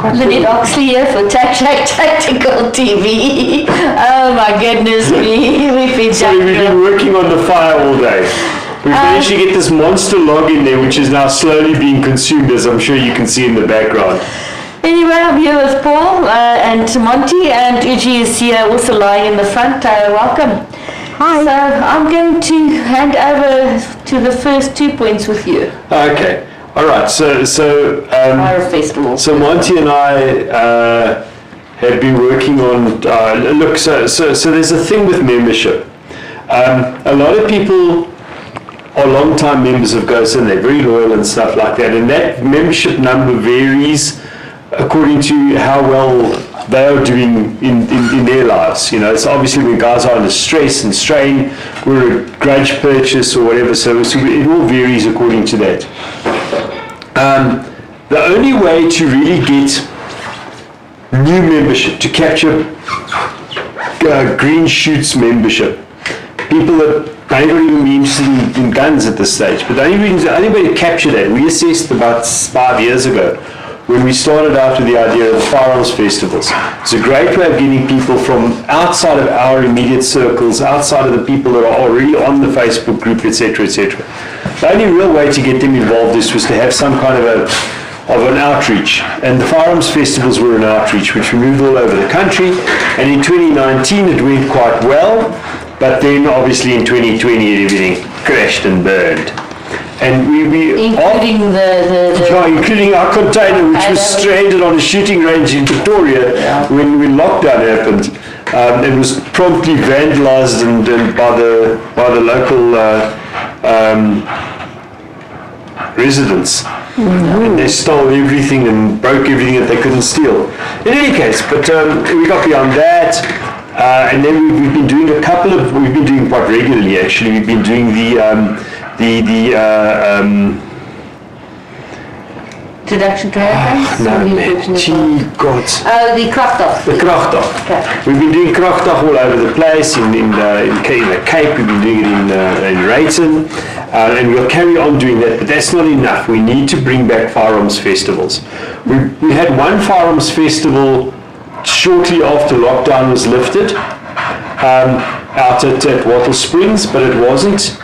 Lynette Oxley here for Tac SHAC Tactical TV. Oh my goodness me, we've been working on the fire all day. We managed to get this monster log in there, which is now slowly being consumed, as I'm sure you can see in the background. Anyway, I'm here with Paul and Monty, and Uji is here also lying in the front. Welcome. Hi. So I'm going to hand over to the first 2 points with you. Okay. All right. Fire Festival. So Monty and I have been working on. Look, so there's a thing with membership. A lot of people are long-time members of GOSA and they're very loyal and stuff like that, and that membership number varies according to how well they are doing in their lives. You know, it's obviously when guys are under stress and strain, we're a grudge purchase or whatever, so it all varies according to that. The only way to really get new membership, to capture green shoots membership, people that may not even be interested in guns at this stage, but the only way to capture that, we assessed about 5 years ago, when we started out with the idea of the Firearms festivals. It's a great way of getting people from outside of our immediate circles, outside of the people that are already on the Facebook group, etc., etc. The only real way to get them involved was to have some kind of an outreach. And the Firearms festivals were an outreach, which we moved all over the country. And in 2019, it went quite well. But then, obviously, in 2020, everything crashed and burned. And including our container, which was stranded on a shooting range in Pretoria when lockdown happened. It was promptly vandalized and by the local residents. And they stole everything and broke everything that they couldn't steal. In any case, but we got beyond that. And then we've been doing we've been doing quite regularly actually, we've been doing Introduction to handguns? The Krachtig. The Krachtig. Okay. We've been doing Krachtig all over the place, in the Cape, we've been doing it in Reuben, and we'll carry on doing that, but that's not enough. We need to bring back Firearms festivals. We had one Firearms festival shortly after lockdown was lifted, out at Wattle Springs, but it wasn't.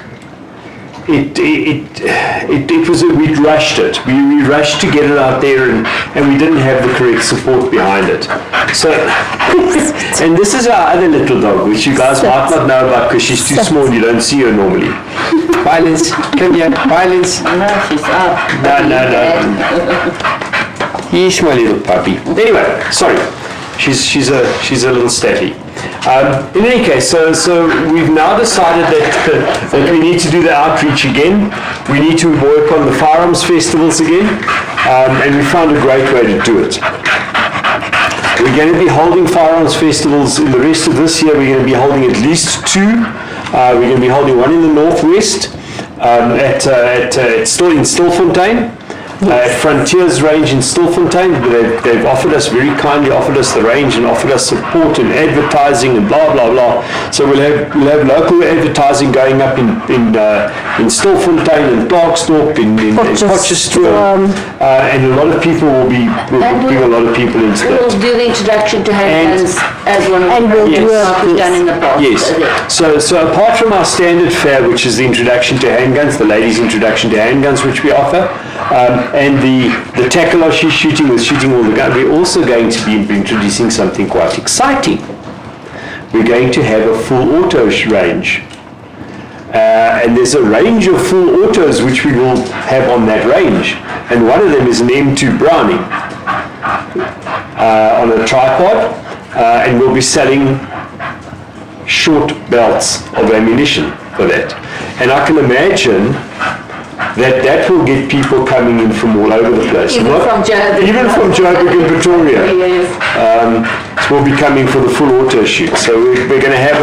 We rushed it. We rushed to get it out there, and we didn't have the correct support behind it. So, and this is our other little dog, which you guys might not know about because she's too small and you don't see her normally. Violence, come here, violence. No, she's up. No. He's my little puppy. Anyway, sorry. She's a little staffy. In any case, so we've now decided that we need to do the outreach again. We need to work on the Firearms festivals again, and we found a great way to do it. We're going to be holding Firearms festivals in the rest of this year. We're going to be holding at least 2. We're going to be holding one in the northwest still in Stilfontein. At Frontiers range in Stilfontein, they've very kindly offered us the range and offered us support and advertising and blah blah blah. So we'll have local advertising going up in Stilfontein and Darkstalk, in Potchefstroom, and a lot of people will bring a lot of people into that. We'll do the introduction to handguns as one of we've done in the past. Yes. So apart from our standard fare, which is the introduction to handguns, the ladies' introduction to handguns, which we offer. And the tackle she's shooting with shooting all the guns, we're also going to be introducing something quite exciting. We're going to have a full auto range. And there's a range of full autos which we will have on that range. And one of them is an M2 Browning on a tripod. And we'll be selling short belts of ammunition for that. And I can imagine that will get people coming in from all over the place. Even from Joburg and Pretoria. Will be coming for the full auto shoot. So we're going to have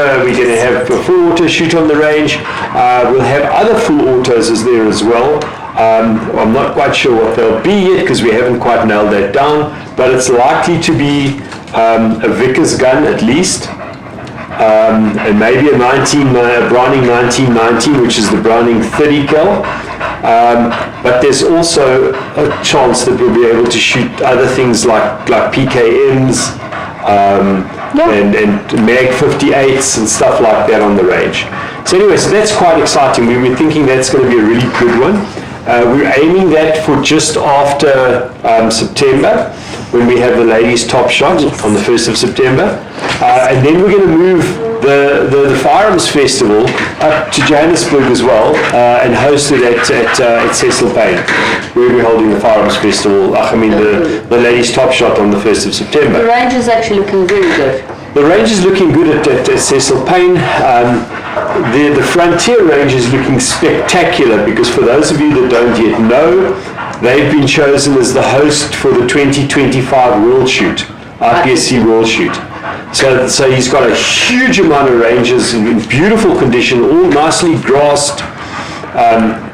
a full auto shoot on the range. We'll have other full autos there as well. I'm not quite sure what they'll be yet because we haven't quite nailed that down. But it's likely to be a Vickers gun at least. And maybe a Browning 1919, which is the Browning 30 cal. But there's also a chance that we'll be able to shoot other things like PKMs and Mag 58s and stuff like that on the range. So anyway, so that's quite exciting. We were thinking that's going to be a really good one. We're aiming that for just after September, when we have the ladies' top shot on the 1st of September. And then we're going to move the Firearms Festival up to Johannesburg as well, and host it at Cecil Payne, where we're holding the Firearms Festival, the ladies' top shot on the 1st of September. The range is actually looking very good. The range is looking good at Cecil Payne. The Frontier range is looking spectacular, because for those of you that don't yet know, they've been chosen as the host for the 2025 World Shoot, IPSC World Shoot. So he's got a huge amount of ranges in beautiful condition, all nicely grassed,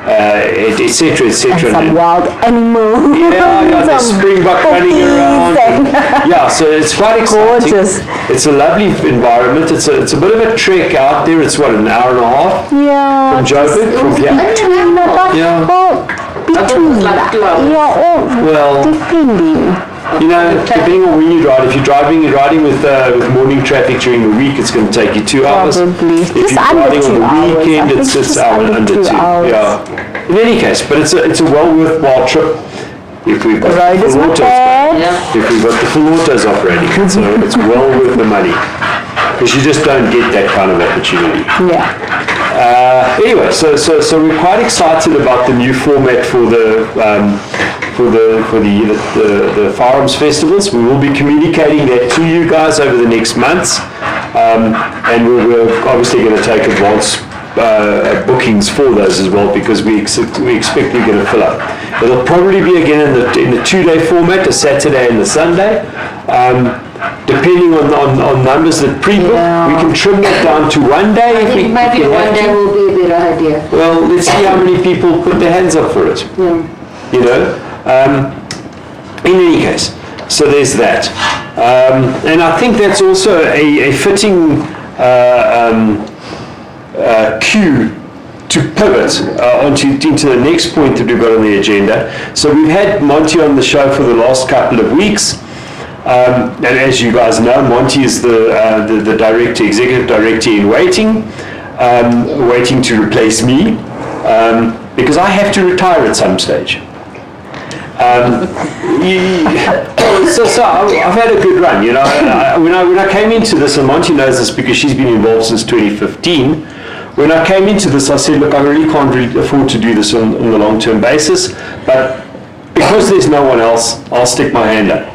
etc., etc. And some wild animals. Yeah, the springbok running around. Yeah, so it's quite exciting. Gorgeous. It's a lovely environment. It's a bit of a trek out there. It's what, an hour and a half Yeah. from Joburg, from here. Yeah. Between that. Yeah, Well, depending. Depending on when you ride. If you're riding with morning traffic during the week, it's going to take you 2 hours. Probably. If Just you're under riding 2 on the hours. weekend, I think it's just under under 2. 2 hours. Yeah. In any case, but it's a well worthwhile trip. If we've got road the is full not autos, bad. if we've got the full autos operating, so it's well worth the money, because you just don't get that kind of opportunity. Yeah. Anyway, so we're quite excited about the new format for the Firearms Festivals. We will be communicating that to you guys over the next months, and we're obviously going to take advance bookings for those as well, because we expect we're going to fill up. It'll probably be again in the 2-day format, a Saturday and a Sunday. Depending on numbers that pre-book, we can trim that down to 1 day. I think maybe 1 day will be a better idea. Well, let's see how many people put their hands up for it. In any case, so there's that. And I think that's also a fitting cue to pivot into the next point that we've got on the agenda. So we've had Monty on the show for the last couple of weeks. And as you guys know, Monty is the director, executive director in waiting, waiting to replace me, because I have to retire at some stage. So I've had a good run, when I came into this, and Monty knows this because she's been involved since 2015. When I came into this, I said, look, I really can't afford to do this on the long-term basis, but because there's no one else, I'll stick my hand up.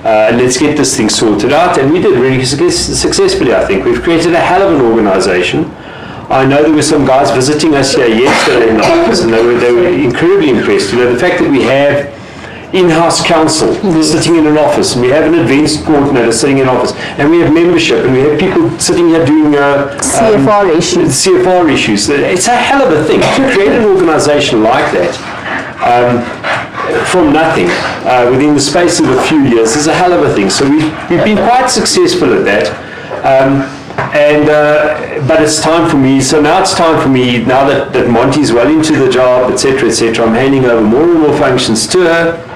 And let's get this thing sorted out. And we did really successfully, I think. We've created a hell of an organization. I know there were some guys visiting us here yesterday in the office, and they were incredibly impressed. The fact that we have in-house counsel sitting in an office, and we have an events coordinator sitting in an office, and we have membership, and we have people sitting here doing CFR issues. It's a hell of a thing to create an organization like that. From nothing, within the space of a few years, is a hell of a thing. So we've been quite successful at that, but it's time for me. So now it's time for me, now that Monty's well into the job, etc., etc. I'm handing over more and more functions to her.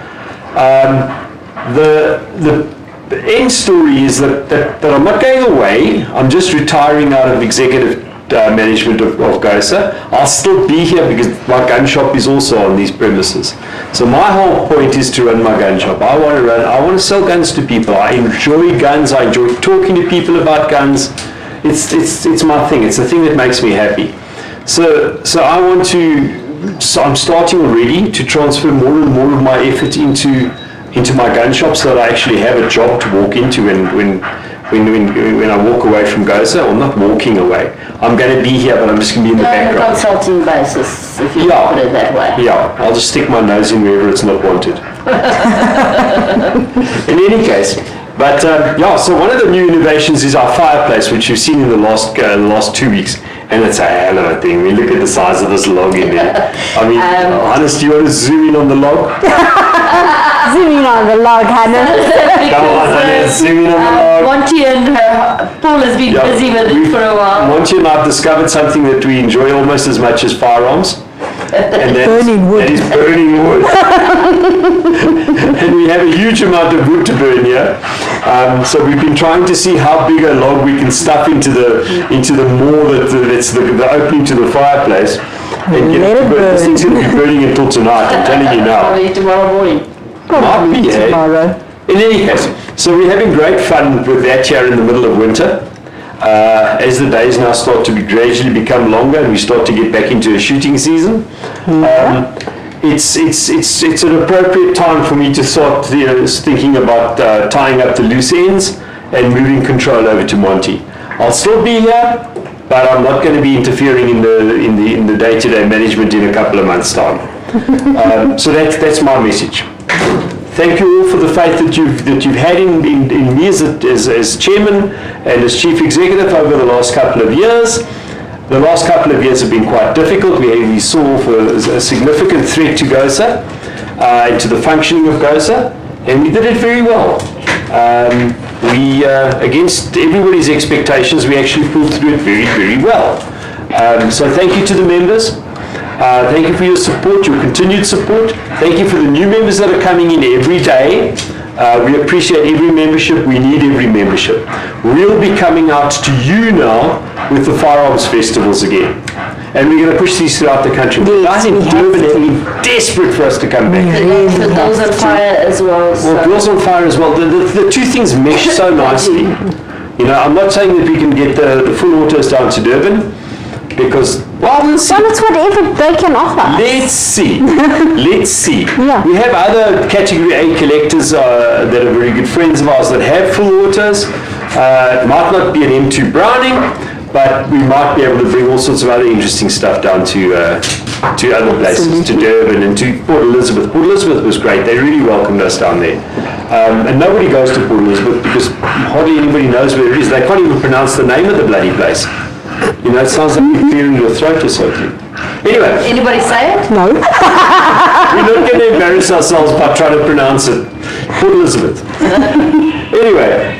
The end story is that I'm not going away. I'm just retiring out of executive management of GOSA. I'll still be here because my gun shop is also on these premises. So my whole point is to run my gun shop. I want to sell guns to people. I enjoy guns. I enjoy talking to people about guns. It's my thing. It's the thing that makes me happy. So I'm starting already to transfer more and more of my effort into my gun shop, so that I actually have a job to walk into when I walk away from GOSA, or not walking away. I'm going to be here, but I'm just going to be in the background. On a consulting basis, if you put it that way. Yeah, I'll just stick my nose in wherever it's not wanted. In any case, but so one of the new innovations is our fireplace, which you've seen in the last 2 weeks. And it's a hell of a thing. I mean, look at the size of this log in there. I mean, Hannes, do you want to zoom in on the log? Zoom in on the log, Hannes. Come on, Hannes, zoom in on the log. Monty and Paul has been busy with it for a while. Monty and I have discovered something that we enjoy almost as much as firearms. And that Burning wood. That is burning wood. And we have a huge amount of wood to burn here. So we've been trying to see how big a log we can stuff into the maw that's the opening to the fireplace. And get Let it it burn. This burn. thing's going to be burning until tonight, I'm telling you now. Probably tomorrow morning. Might be, eh? Tomorrow. In any case, so we're having great fun with that here in the middle of winter. As the days now start to gradually become longer and we start to get back into a shooting season, it's an appropriate time for me to start thinking about tying up the loose ends and moving control over to Monty. I'll still be here, but I'm not going to be interfering in the day-to-day management in a couple of months' time. So that's my message. Thank you all for the faith that you've had in me as chairman and as chief executive over the last couple of years. The last couple of years have been quite difficult. We saw a significant threat to GOSA and to the functioning of GOSA, and we did it very well. Against everybody's expectations, we actually pulled through it very, very well. So thank you to the members. Thank you for your support, your continued support. Thank you for the new members that are coming in every day. We appreciate every membership. We need every membership. We'll be coming out to you now with the Firearms festivals again. And we're going to push these throughout the country. Guys in Durban have been desperate for us to come back. The Girls on Fire as well. Well, Girls on Fire as well. The two things mesh so nicely. I'm not saying that we can get the full autos down to Durban, because, well, we'll see. Well, it's whatever they can offer. Let's see. Let's see. Yeah. We have other category A collectors that are very good friends of ours that have full autos. It might not be an M2 Browning, but we might be able to bring all sorts of other interesting stuff down to other places, to Durban and to Port Elizabeth. Port Elizabeth was great. They really welcomed us down there. And nobody goes to Port Elizabeth because hardly anybody knows where it is. They can't even pronounce the name of the bloody place. It sounds like you're clearing your throat or something. Anyway. Anybody say it? No. We're not going to embarrass ourselves by trying to pronounce it. Port Elizabeth. Anyway,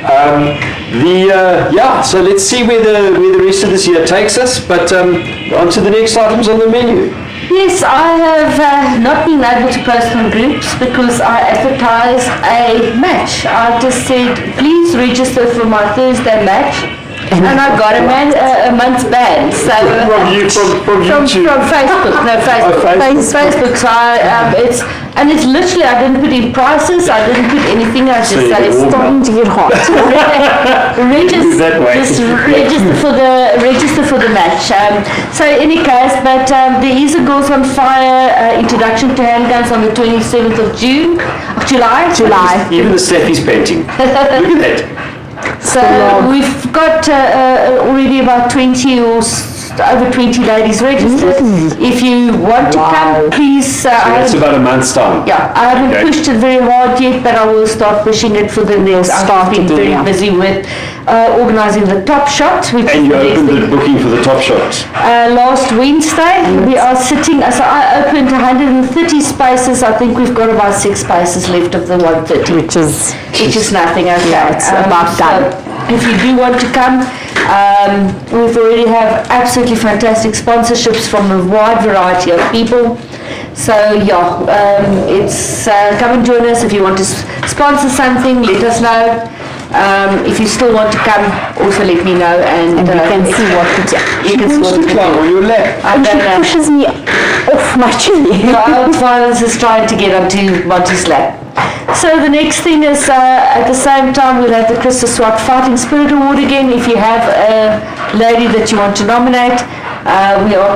so let's see where the rest of this year takes us, but on to the next items on the menu. Yes, I have not been able to post on groups because I advertised a match. I just said, please register for my Thursday match. And I got a month's ban. So from YouTube? From Facebook. No, Facebook. So it's literally, I didn't put in prices, I didn't put anything, I just said it's Starting to get hot. register for the match. So in any case, but there is a Girls on Fire introduction to handguns on the 27th of July. Even the Steffi's painting. Look at that. So we've got already about 20 or over 20 ladies registered. If you want to come, please. So that's about a month's time. Yeah, I haven't pushed it very hard yet, but I will start pushing it for the next. I've been very busy with organising the Top Shot. And you opened the booking for the Top Shot? Last Wednesday. We are sitting, so I opened 130 spaces. I think we've got about 6 spaces left of the 130. Which is nothing, okay. Yeah, it's about done. So if you do want to come, we've already have absolutely fantastic sponsorships from a wide variety of people. So it's come and join us. If you want to sponsor something, let us know. If you still want to come, also let me know, and we can see what it is. You can see what it is. On your lap. And she pushes me off my tree. Our violence is trying to get onto Monty's lap. So the next thing is, at the same time, we'll have the Christa Swart Fighting Spirit Award again. If you have a lady that you want to nominate, we are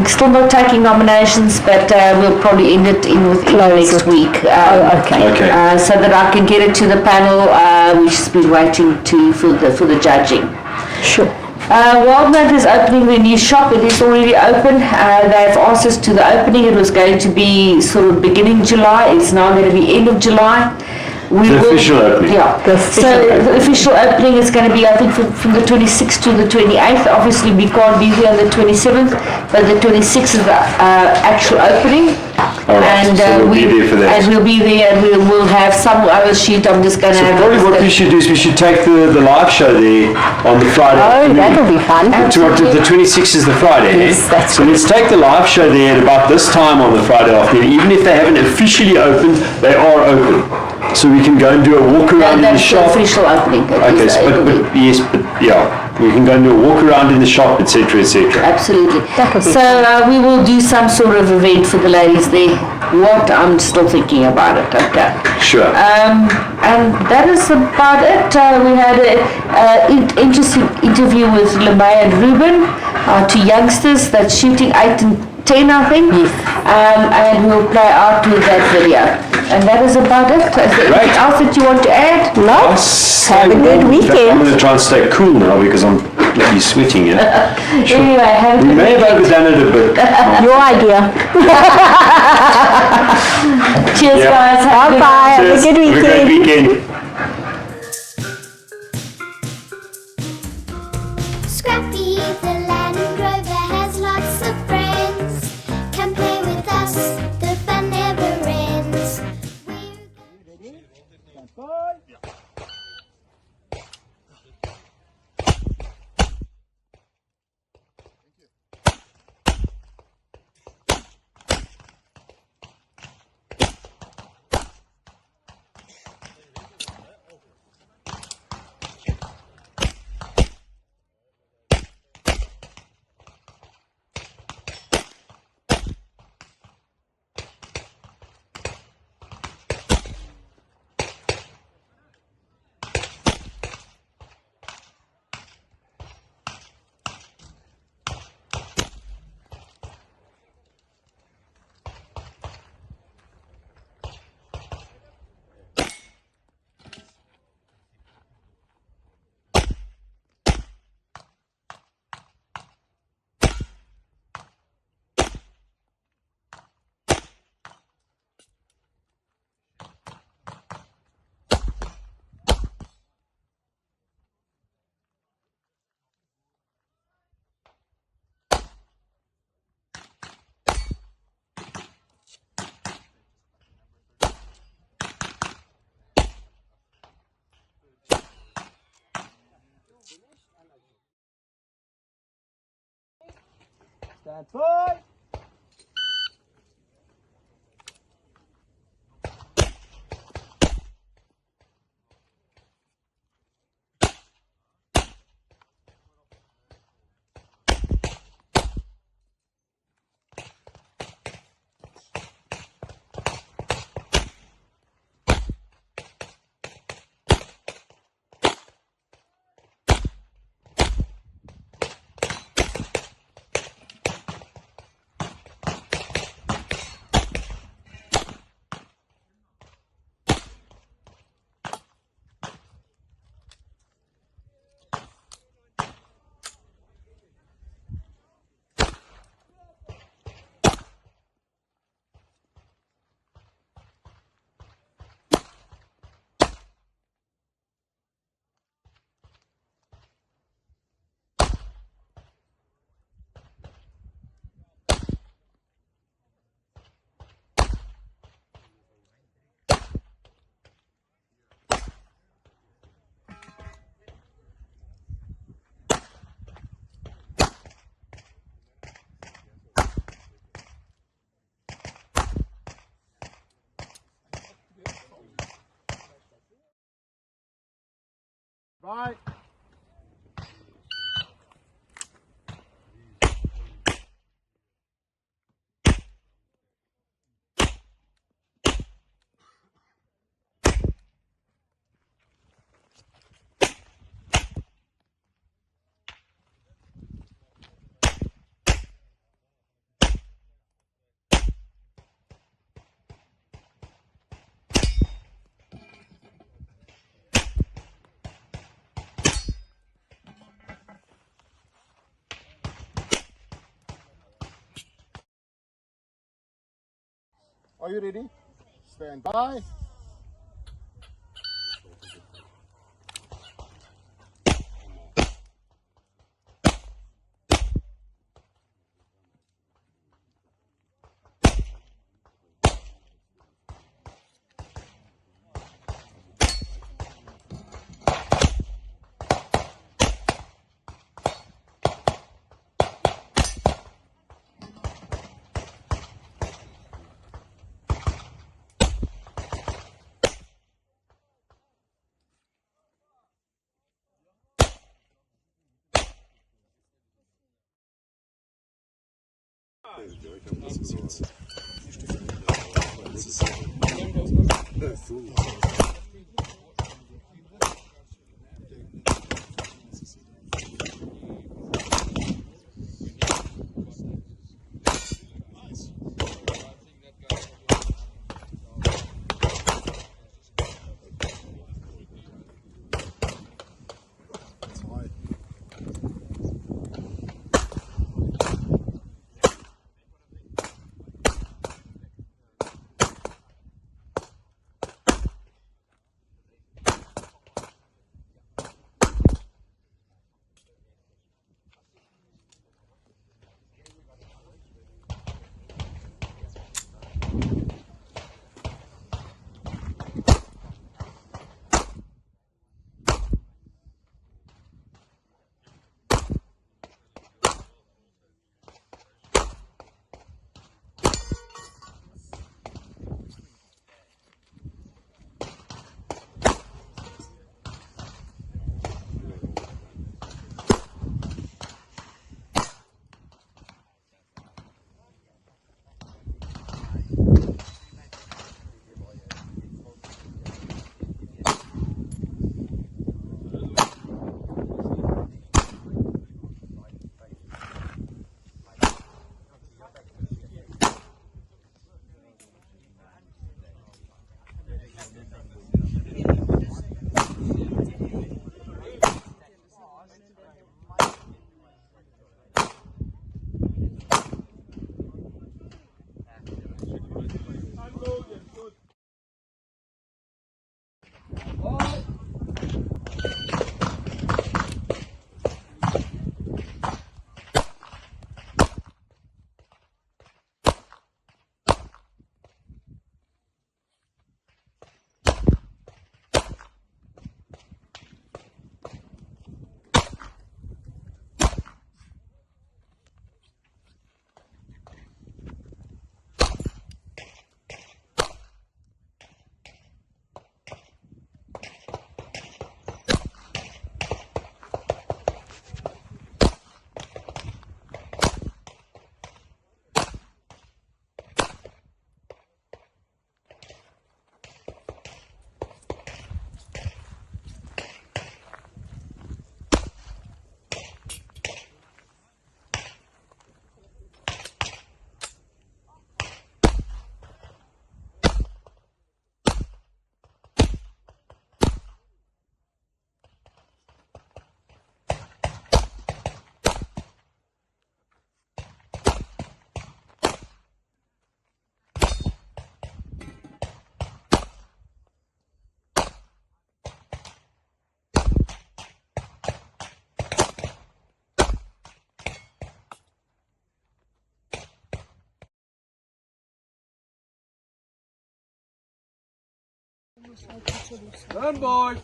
still not taking nominations, but we'll probably end it within next week. Okay. So that I can get it to the panel, which has been waiting for the judging. Sure. Wildman is opening their new shop. It is already open. They've asked us to the opening. It was going to be sort of beginning July. It's now going to be end of July. Official opening. Yeah. The official opening is going to be, I think, from the 26th to the 28th. Obviously, we can't be here on the 27th, but the 26th is the actual opening. All right, And, so we'll be there for that. And we'll be there, and we'll have some other sheet. I'm just going to So have. probably what we should do is we should take the live show there on the Friday. Oh, that'll be fun. The 26th is the Friday, Yes, that's so let's take the live show there at about this time on the Friday afternoon. Even if they haven't officially opened, they are open. So we can go and do a walk around in the That's the shop. official opening. Okay, so, we can go and do a walk around in the shop, etc., etc. Absolutely. That would be So we will do some sort of event for the ladies there. What? I'm still thinking about it. Okay. Sure. And that is about it. We had an interesting interview with Lume and Reuben, two youngsters that's shooting 8 and 10, I think. Yes. And we'll play out with that video. And that is about it. Is there Right. anything else that you want to add? No? Have a good I'm weekend. going to try and stay cool now because I'm bloody sweating here. Anyway, have a We good may have weekend. overdone it a bit. Your idea. Cheers, Yeah. guys. Have a good Bye-bye. Have a Cheers. good Have a great weekend. weekend. Scrappy the Land Rover has lots of friends. Come play with us, the fun never ends. Stand by. Right. Are you ready? Stand by. Run, boys.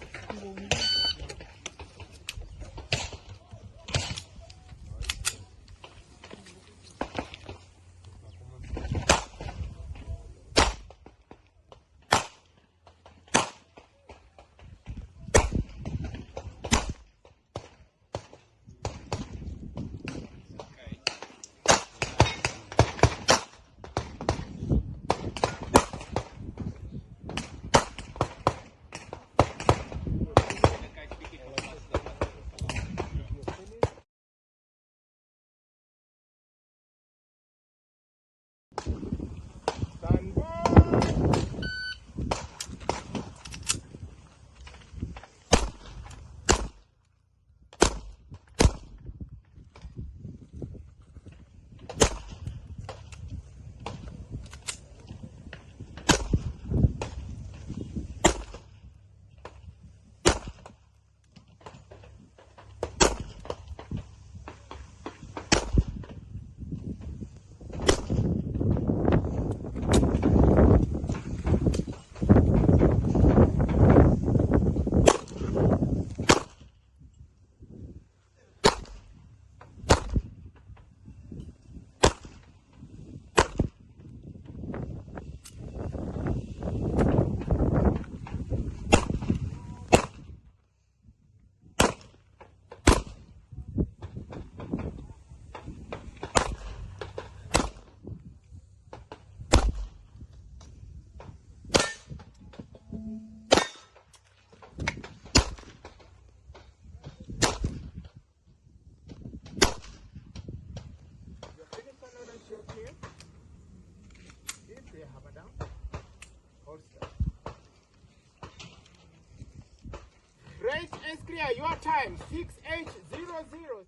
clear. Your time, 6800.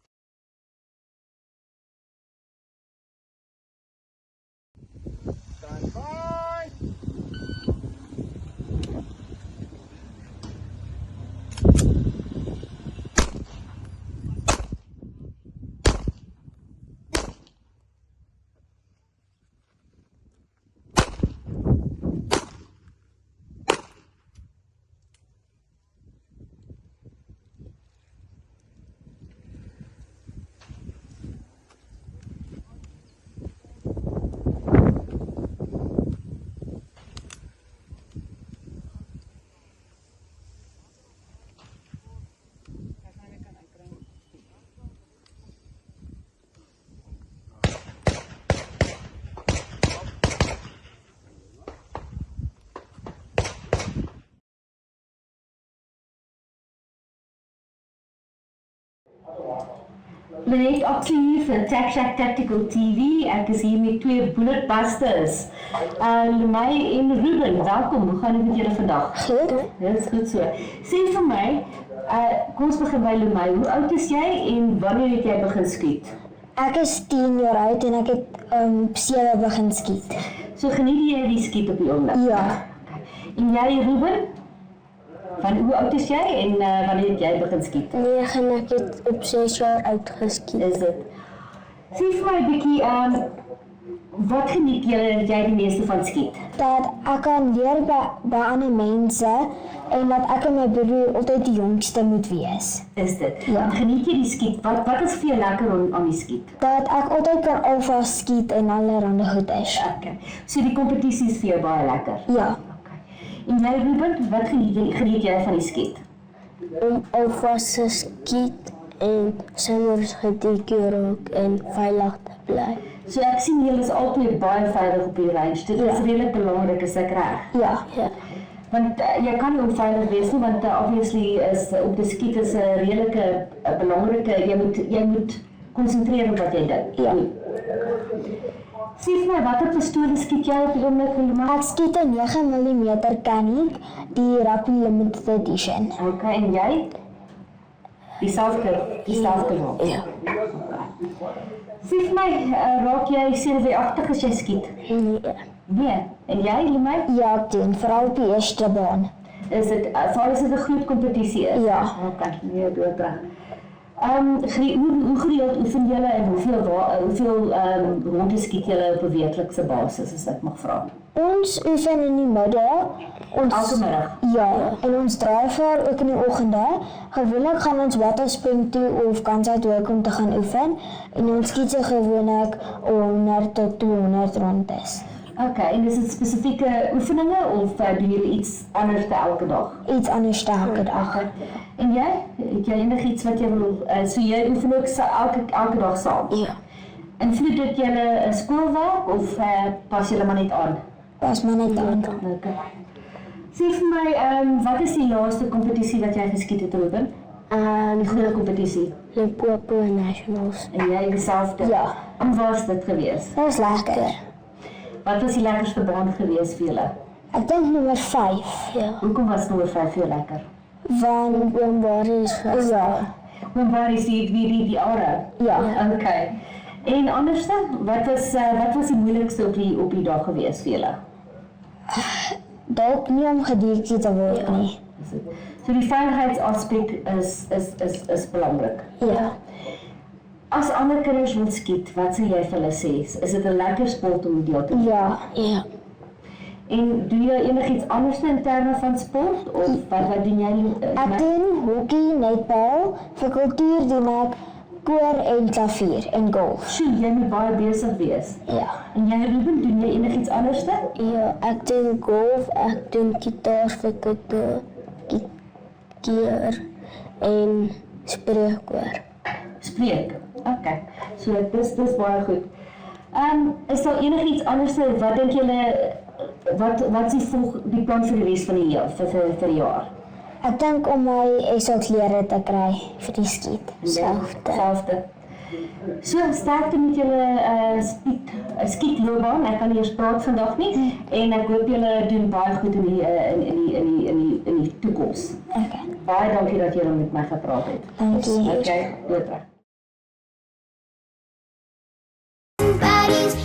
Stand by. Net Oxley hier van Tac SHAC Tactical TV. Ek is hier met twee bulletbusters. Lume en Reuben, welkom. Hoe gaan dit met julle vandag? Goed. Dit is goed so. Sê vir my, kom ons begin by Lume. Hoe oud is jy en wanneer het jy begin skiet? Ek is 10 jaar oud en ek het 7 begin skiet. So geniet jy die skiet op die oomblik? Ja. En jy Reuben? Hoe oud is jy en wanneer het jy begin skiet? Nee, ek het op 6 jaar oud geskiet. Is dit? Sê vir my 'n bietjie, wat geniet jy die meeste van skiet? Dat ek kan leer by ander mense en dat ek en my broer altyd die jongste moet wees. Is dit? Ja. Geniet jy die skiet? Wat is vir jou lekker aan die skiet? Dat ek altyd kan alva skiet en allerhande goeders. Okay. So die kompetisie is vir jou baie lekker? Ja. En jy Reuben, wat geniet jy van die skiet? Om alvast te skiet en singers gedeker ook en veilig te bly. So ek sien julle is albei baie veilig op die range. Dit is redelik belangrik, is ek reg? Ja. Want jy kan nie onveilig wees nie, want obviously is om te skiet is 'n redelike belangrike, jy moet konsentreer op wat jy doen. Ja. Sê vir my, watter pistole skiet jy op die oomblik, Lume? Ek skiet 'n 9mm Canik, die Rappi Limited Edition. Okay, en jy? Dieselfde wel. Ja. Sê vir my, raak jy senuweeagtig as jy skiet? Nee. Nee. En jy, Lume? Ja, ek doen, veral op die eerste baan. Is dit, veral as dit 'n groot kompetisie is? Ja. Okay, nee, doodreg. Hoe gereeld oefen julle en hoeveel ronde skiet julle op 'n weeklikse basis, as ek mag vra? Ons oefen in die middag. Elke middag? Ja, en ons dryver ook in die oggende. Gewoonlik gaan ons Waterspring toe of Kansas toe ook om te gaan oefen. En ons skiet so gewoonlik 100 tot 200 rondes. Okay, en is dit spesifieke oefeninge of doen julle iets anders elke dag? Iets anders elke dag. Okay. En jy? Het jy enigiets wat jy wil, so jy oefen ook elke dag saam? Ja. Invloed dit julle skoolwerk of pas julle maar net aan? Pas maar net aan. Okay. Sê vir my, wat is die laaste kompetisie wat jy geskiet het, Reuben? Die groot kompetisie. Limpopo Nationals. En jy dieselfde? Ja. En waar is dit gewees? Dat is lekker. Wat was die lekkerste baan gewees vir julle? Ek dink nommer 5. Ja. Hoekom was nommer 5 vir jou lekker? Van Oom Boris was. Ja. Want waar is die aarde? Ja. Okay. En anderste, wat was die moeilikste op die dag gewees vir julle? Dalk nie om gedeekie te word nie. So die veiligheidsaspek is belangrik. Ja. As ander kinders wil skiet, wat sal jy vir hulle sê? Is dit 'n lekker sport om deel te neem? Ja. Ja. En doen jy enigiets anders in terme van sport of wat doen jy? Ek doen hockey, netbal, vir kultuur doen ek koor en klavier en golf. Sjoe, jy moet baie besig wees. Ja. En jy Reuben, doen jy enigiets anders? Ja, ek doen golf, ek doen gitaar vir keer en spreekkoor. Spreek. Okay. So dis baie goed. Is daar enigiets anders wat dink julle wat is die plan vir die res van die jaar vir die jaar? Ek dink om my SHAC-klere te kry vir die skiet. Selfde. So sterkte met julle skietloopbaan. Ek kan nie eers praat vandag nie en ek hoop julle doen baie goed in die toekoms. Okay. Baie dankie dat julle met my gepraat het. Dankie. Okay, goed. Bodies